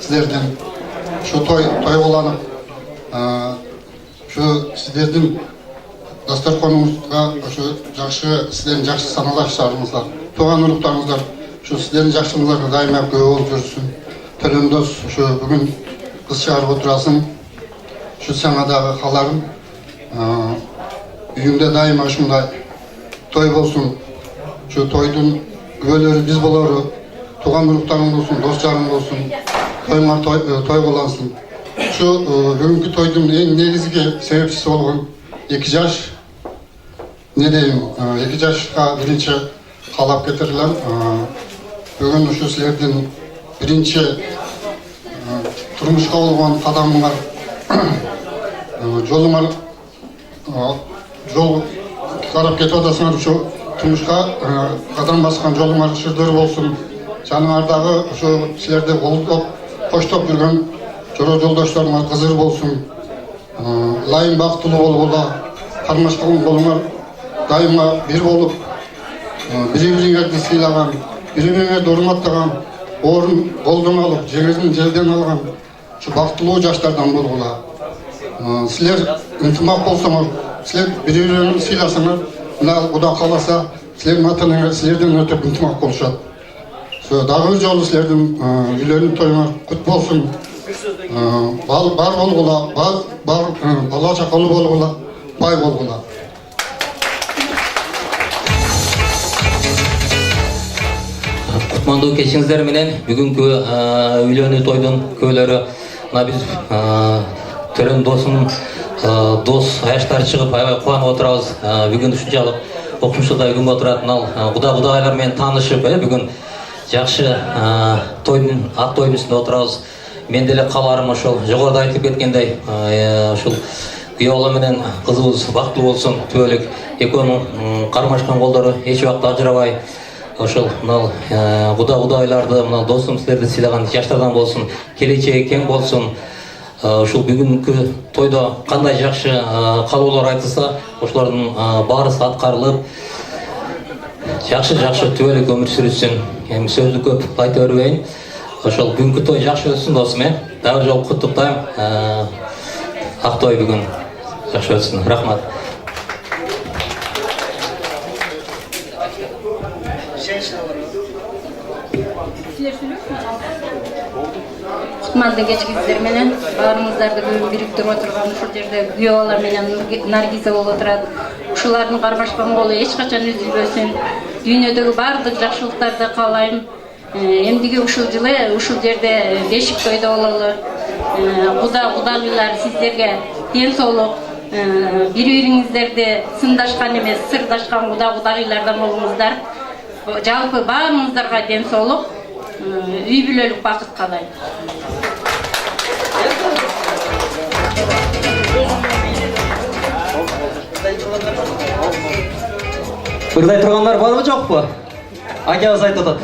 силердин. Şu toy olanıp, şu sizlerden dasturxonumuzga şu жақсы sizlerin жақсы sanalaşlarınızlar, tuğan uruklarınızlar, şu sizlerin жақсылığınızlar daima köy olup жүрсün. Төлөндөз şu bugün kız çağırıp oturasın, şu sana da kalarım, үйümde daima şunday toy bolsun, şu toydun göөлөрү biz bolorу, tuğan uruklarың bolsun, dost жарың болсын. Toylar toy bolansın. Şu bugünkü toydun en negizgi sebepçisi olgun 2 jaş. Ne diyeyim, 2 jaşka birinci kalap getirilen. Bugün şu sizlerden birinci turmuşka olgan kadamlar jolumar jol karap ketip adasınar şu turmuşka kadam baskan jolumar şırdır bolsun. Janыңардағы şu sizlerde koltup koştup жүрген жора жолдоштарыңар кызыр болсун. Лайым бактылуу болгула, кармашкан болуңар дайыма бир болуп, бири-бириңерди сыйлаган, бири-бириңерди урматтаган, орун колдон алып, жеңилин желден алган şu бактылуу жаштардан болгула. Силер ынтымак болсоңор, силер бири-бириңерди сыйласаңар, мына Кудай кааласа, силердин ата-энеңер силерден өтүп ынтымак болушат. Дагы жолу силердин үйлөрүнүн тоюңар кут болсун. Бар болгула, бар бала чакалуу болгула, бай болгула. Кутмандуу кечиңиздер менен бүгүнкү үйлөнүү тойдун көөлөрү мына биз төрөм досунун дос аяштары чыгып аябай кубанып отурабыз. Бүгүн ушунчалык окумуштуудай күнгө отурат кудайлар менен таанышып бүгүн жақсы тойдың ат тойдың үстінде отырабыз. Мен деле кааларым ошол жогоруда айтып кеткендей, ошол күйөө менен кызыбыз бактылуу болсун, түбөлүк экөөнүн кармашкан колдору эч убакта ажырабай, ошол мына кудайларды, мына досум силерди сыйлаган жаштардан болсун, келечеги кең болсун. Ушул бүгүнкү тойдо кандай жакшы каалоолор айтылса, ошолордун баарысы аткарылып, жақшы түбөлүк өмүр сүрүшсүн. Эми сөздү көп айта бербейин. Ошол бүгүнкү той жакшы өтсүн досум, дагы жолу куттуктайм. Ак той бүгүн жакшы өтсүн. Рахмат. Кутманды кечкиңиздер менен баарыңыздарды бүгүн бириктирип отурган ушул жерде күйөө бала менен Наргиза болуп отурат. Ушулардын кармашкан колу эч качан үзүлбөсүн. Дүйнөдөгү баардык жакшылыктарды каалайм. Эмдиги ушул жылы ушул жерде бешик тойдо бололу. Кудагыйлар сиздерге ден соолук, бири-бириңиздерди сындашкан эмес, сырдашкан кудагыйлардан болуңуздар. Жалпы баарыңыздарга ден соолук, үй бүлөлүк бакыт каалайм. Ырдай тургандар барбы жокпу? Акебиз айтып атат.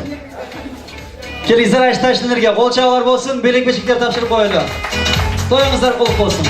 Келиңиздер айшташыларга кол чабуулар болсун, белек бешиктер тапшырып коелу. Тоюңуздар кулук болсун.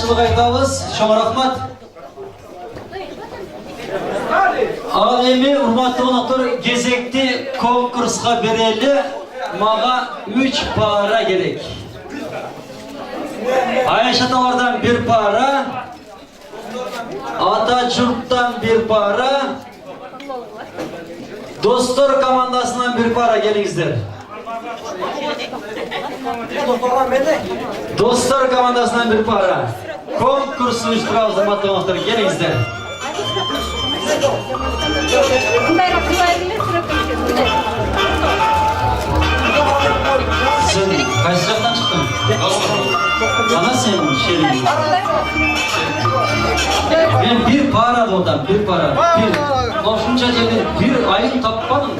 башчылык айтабыз. Чоң рахмат. Ал эми урматтуу коноктор, кезекти конкурска берели. Мага 3 пара керек. Айшаталардан 1 пара, Ата журттан 1 пара, Достор командасынан 1 пара келиңиздер. Достор командасынан 1 пара. Конкурс уюштурабыз, урматтуу коноктор, келиңиздер. Sen kaç sıradan çıktın? Ana sen şerin. Ben 1 para oradan, 1 para. Olsunca bir ayın tapmadım.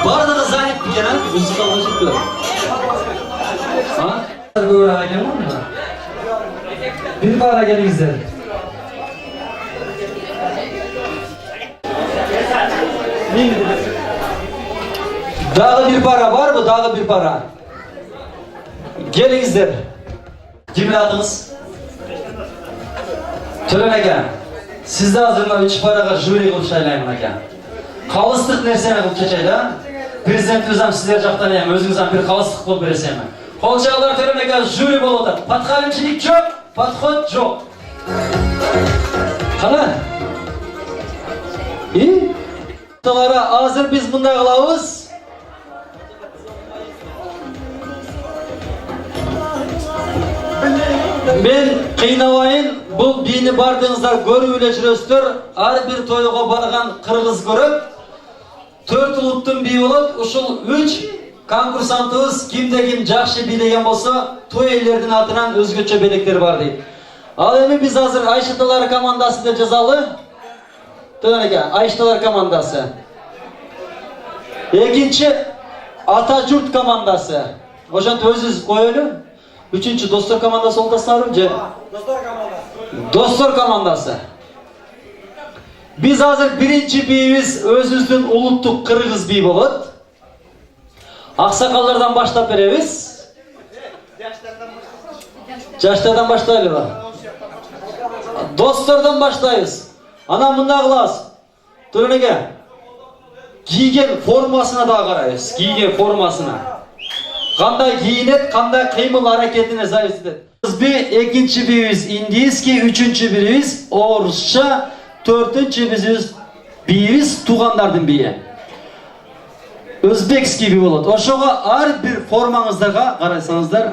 Bu arada da zahit bir gelen hızlı kalacak diyor. Ha? Böyle hakem var mı? 1 para gelin izlerim. Dağı 1 para var mı? Dağı 1 para. Gelingizler. Kimin adınız? Tölen aka. Siz de hazırla 3 paraga jüri kılıp şaylayman aka. Kalıstık nersene kılıp çeçeydi. Prezident özüm sizler jaktan hem özünüzden bir kalıstık kılıp vereseyim. Kolçağlar Tölen aka jüri boluda. Patkalimçilik yok, patkot yok. Kana? İyi. Hazır biz bunda kılavuz. Men kıynabayın, bu bini bardığınızlar görüp ile жүрөсүздөр. Ar bir toyga bargan kırgız görüp, 4 uluttun bir olup, uşul 3 konkursantыбыз kimde kim jakşı bilegen bolsa, toy ellerinin atынан özgöçө belekler var deyip. Al emi biz hazır Ayşatalar komandası da cezalı. Tölen aka, Ayşatalar komandası. Ekinci Atajurt komandası. Oşant özüz koyulu. Üçüncü Dostor komandası oldu sarım. Dostor komandası. Biz hazır birinci biyimiz özüzdün uluttuk Kırgız biyi bolup. Aksakallardan başlap beremiz. Yaşlardan başlayalım mı? Dostlardan başlayız. Ana bunda kılas. Tölen aka. Giygen formasına da karayız. Giygen formasına. Kanday giyinet, kanday kıymıl hareketine sayesinde. Bir ikinci birimiz İndiyski, üçüncü birimiz Orusça, dördüncü birimiz Tuğanlardan biri. Özbekski bir olur. Oşoğa her bir formanızdaga karaysanızlar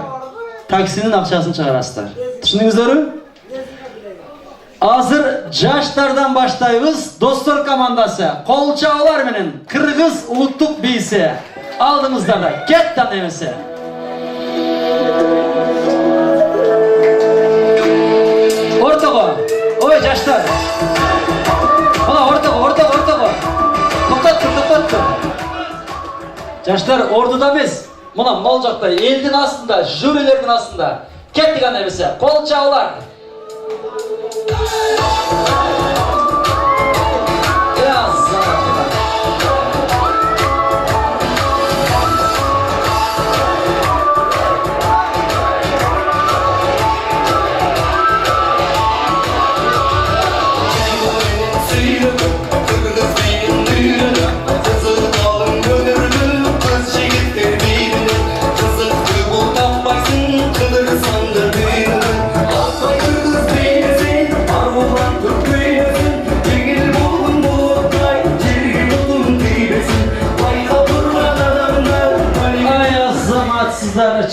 taksinin akçasını çıkarasızlar. Düşündünüzler mi? Hazır jaşlardan başlayız. Dostlar komandası. Kolçağlar menen Kırgız uluttuk biysi. Aldığımızda da kettan emesi. Ortağa. Oy jaşlar. Hala ortağa. Toktat. Jaşlar orduda biz. Muna Malcak'ta eldin aslında, jürilerin aslında. Kettigan emesi. Kolçağlar.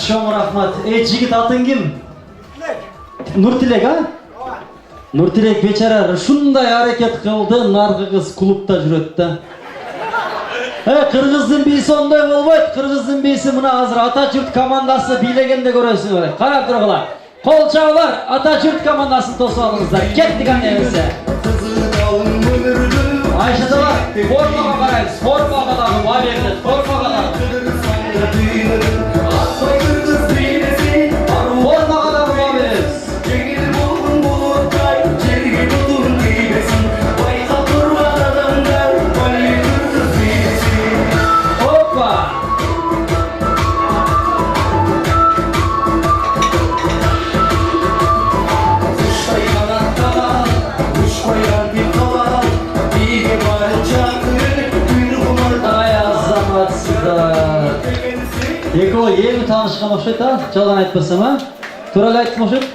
Çoğun rahmat. Jigit atın kim? Nurtilek ha? Nurtilek beçara şunday hareket kıldı, nargı kız klubda jüretdi. Kırgızdın biysi onday bolboyt. Kırgızdın biysi mına hazır Atajurt komandası bilegende görösün öyle. Karap durgular. Kolçağlar Atajurt komandasını tosu alыңыздар. Kettik annemizde. Ayşatalar formaga karayız. Formaga dağı var yerine. Formaga dağı. Formaga dağı var veririz. Hoppa. Экөө эми таанышкан окшойт а? Жалган айтпасам а? Туура эле айттым окшойт.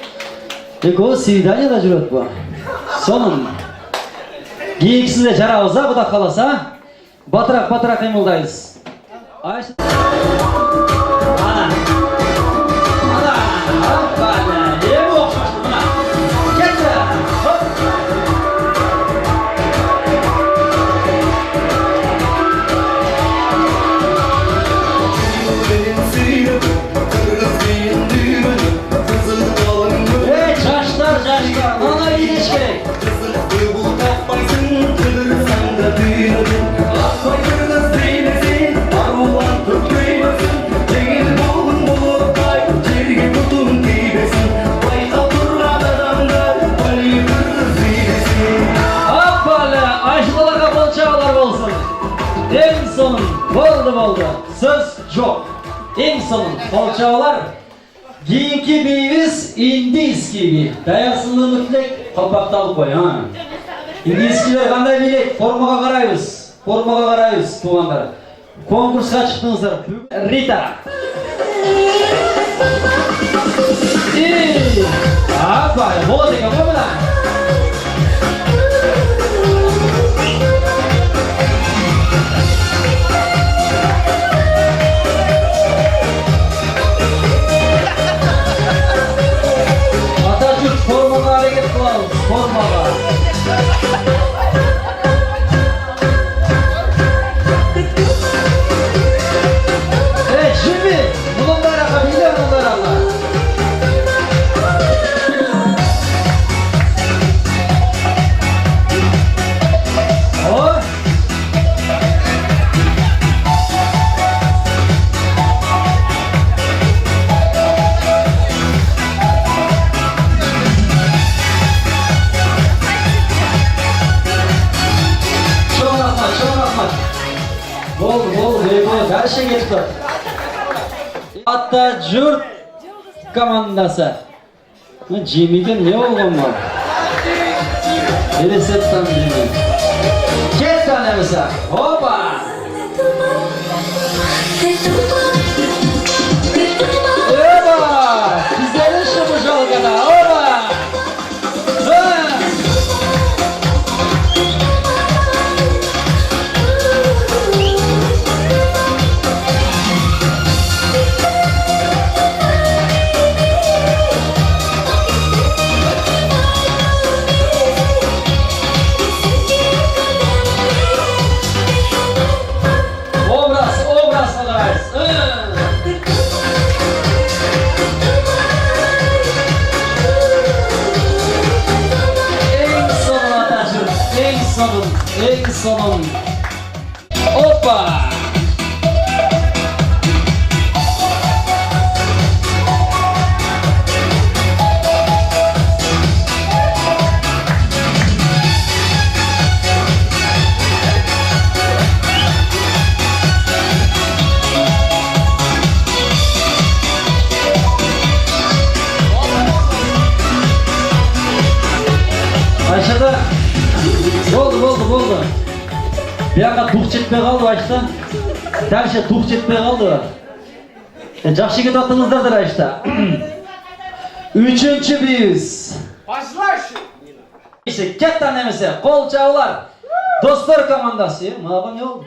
Экөө свиданияда жүрөт бу. Сонун. Кийинкисинде жарабыз а, Кудай кааласа. Батыраак кыймылдайбыз. Жаштар, мана ийиш керек. Eң sonun болды. Söz жоқ. Eң sonun қолчаулар. Кийинки бийибиз индийский бий. Даясынын үтлек қалпақталып қой. Индийскийлер кандай бийлейт? Формага карайбыз, туугандар. Конкурска чыктыңыздар. Рита. Болот экен го мына. Формага аракет кылабыз, формага. Жиби, мунун байракка биле, мунун байракка. Her şey geçti. Hatta Jurt komandası. Jimmy'den ne oldu mu? Reset'ten Jimmy. Kes tane mesela. Hoppa. Oba. Güzel iş bu şalgada. Oba. En sonun. Hoppa. Aşağıda. Oldu. Bir anga тух жетпей қалды Айшта. Дальше тух жетпей қалды. Жақсы кетіп аттыңыздар Айшта. Üçüncü бийбиз. Başlaş. Кеттан эмесе, қол чабылар. Достор командасы. Мага не болду?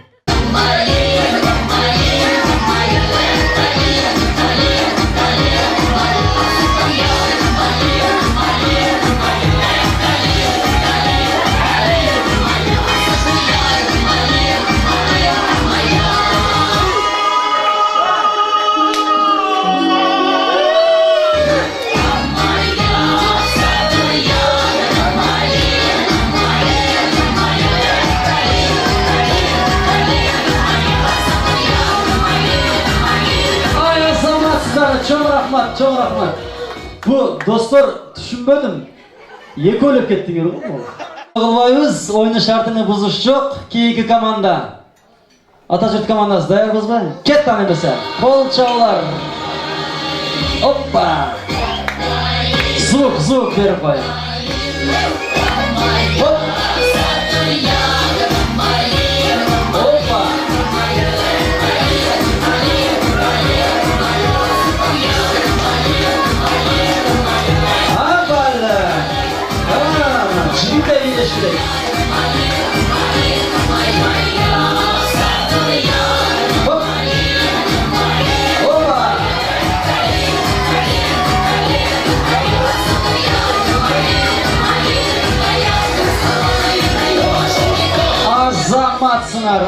Чоң рахмат. Bu dostlar düşünmedim. Екі өліп кеттіңер ғой. Қылбайбыз, ойны шартыны бұзыш жоқ. Кейкі команда. Атажұрт командасы даярбыз ба? Кет танымысы. Қол чаулар. Оппа. Звук беріп қой. Оппа.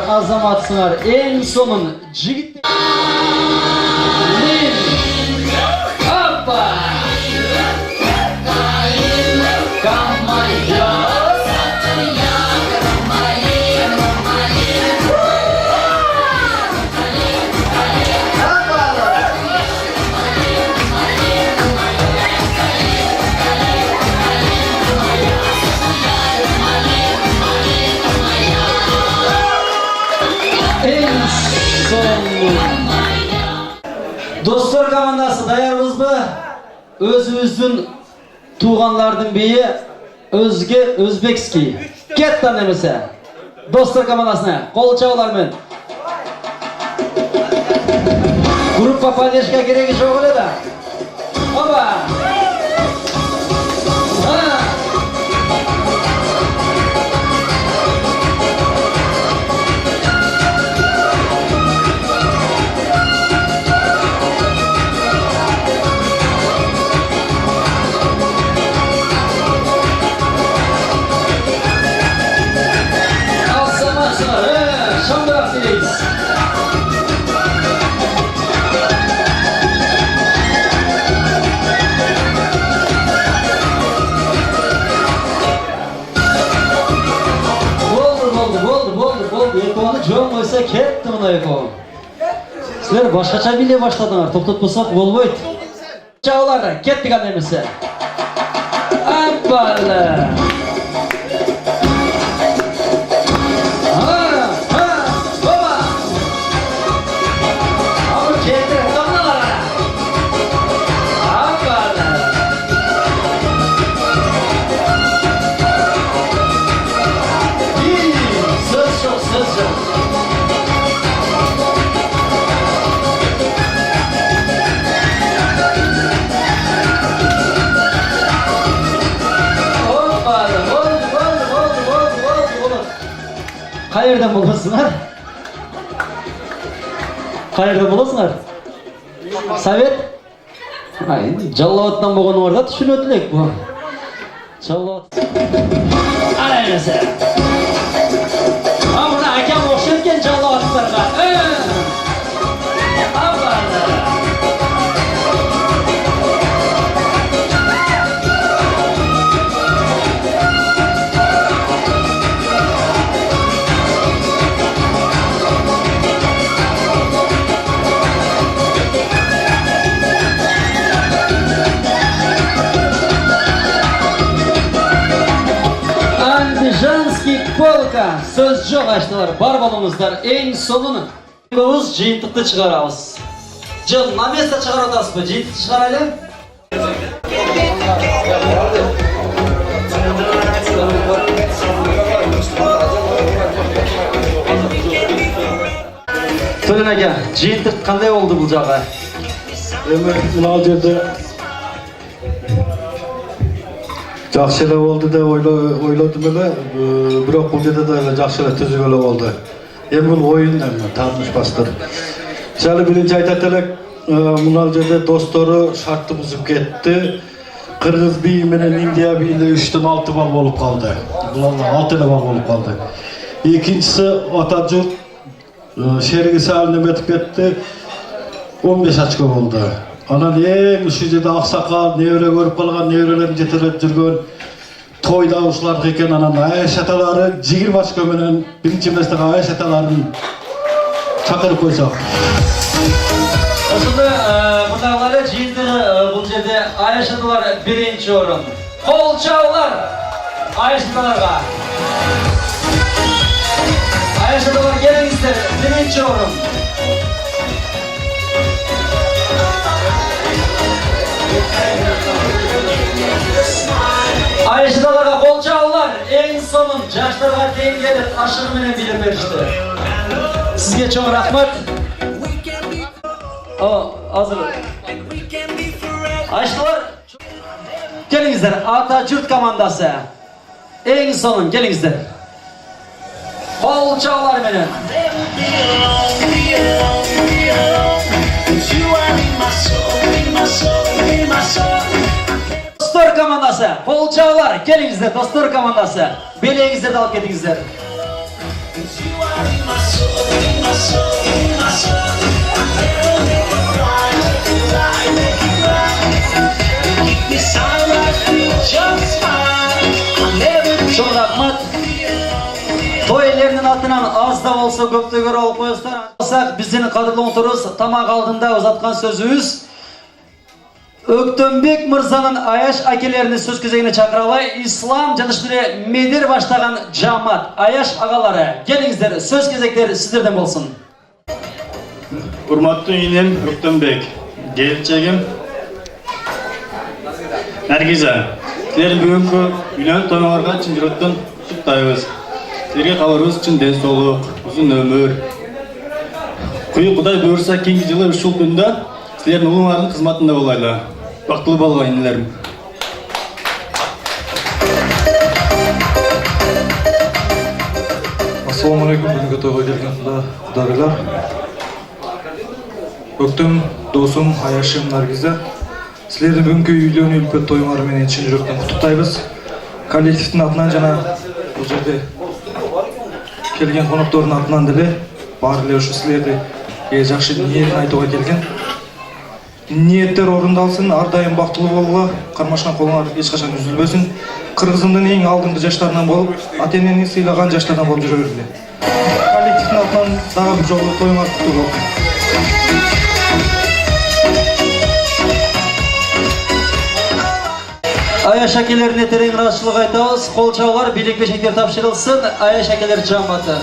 azamatsınlar. En sonun jigit. Hoppa! Dostlar komandası dayarбыз mı? Özümüzdün tuğanlardın beyi Özge Özbekski. Kettan demese. Dostlar komandasına kol çağlarmen. Gruppa поддержка кереги жоқ эле да. Оба. Şamdırak dileyiz. Oldu. Ekonu joң koysa ketті мына ekon. Сіздер башқача биле баштадыңар. Тоқтатпасақ болбойт. Чағалар, кеттік анемесі. Аппалы. Қайерден боласыңар? Қайерден боласыңар? Совет? Жаллауаттан болғаныңарда түсінетілік бұл. Жаллауат. Араймасы. Мына әкем оқшы еткен жаллауаттарға. Жанский полка сөз жоқ аштылар, бар болыңыздар. Ең соңын көз жиынтықты шығарамыз. Жыл, на место шығар отасыз ба? Жиынтықты шығар әлі? Төлен әке, жиынтық қандай болды бұл жағы? Мынау жерде жақсы эле болду деп ойлодум эле, бирок бул жерде да жақсы эле түзүк эле болду. Эми бул оюн таанышпастыр. Мисалы биринчи айтат элек, мына жерде достору шартты бузуп кетти. Кыргыз бии менен Индия бийинде 3-төн 6 балл болуп калды. Булар 6 эле балл болуп калды. Экинчиси ата журт шериги салынып өтүп кетти. 15 очко болду. Анан эң ушул жерде аксакал небере көрүп калган, неберелерин жетелеп жүргөн тойда ушулар экен. Анан Айша аталары 20 очко менен биринчи местеге Айша аталарын чакырып койсок. Ошондо мындагылары жыйынтыгы бул жерде Айша аталар биринчи орун. Кол чабуулар Айша аталарга. Айша аталар келиңиздер, биринчи орун. Ayşıdalara kol çağlar, en sonun yaşlarga teyin gelip aşırı menen bilip berişti. Sizge çok rahmat. Hazır. Ayşıdalar, gelingizler, Ata Jurt komandası. En sonun, gelingizler. Kol çağlar menen. Dostlar komandası, kol çağlar, gelingizler dostlar komandası. Beleğinizde de alıp gedingizler. азда болса көптөгөр алып коесуздар. Алсак биздин кадырлуу турус тамак алдында узаткан сөзүбүз Өктөнбек мырзанын Аяш акелерини сөз кезегине чакырабай, ислам жаныштыры медер баштаган жамаат Аяш агалары, келиңиздер, сөз кезектери сиздерден болсун. Урматтуу инем Өктөнбек, келинчегим Наргиза, силердин бүгүнкү үйлөнүү тоюңарга чын жүрөктөн куттуктайбыз. Силерге каларыбыз чын ден соолук, узун өмүр. Куюу Кудай буйрса кийинки жылы ушул күндө силердин улуңардын кызматында болайлы. Бактылуу болгула инелерим. Ассаламу алейкум, бүгүнкү тойго келген кудагыйлар. Өктөм досум Аяшым Наргиза. Силердин бүгүнкү үйлөнүү үлпөт тоюңар менен чын жүрөктөн куттуктайбыз. Коллективдин атынан жана бул жерде келген коноктордун атынан деле баары эле ушу силерди жакшы ниетин айтууга келген. Ниеттер орундалсын, ар дайым бактылуу болгула, кармашкан колуңар эч качан үзүлбөсүн. Кыргызымдын эң алдыңкы жаштарынан болуп, ата-энени сыйлаган жаштардан болуп жүрө бергиле. Коллективдин атынан дагы бир жолу тоюңар куттуу болсун. Аяш акелерине терең ыраазычылык айтабыз. Кол чабуулар, бийлик бешектер тапшырылсын. Аяш акелер жамааты.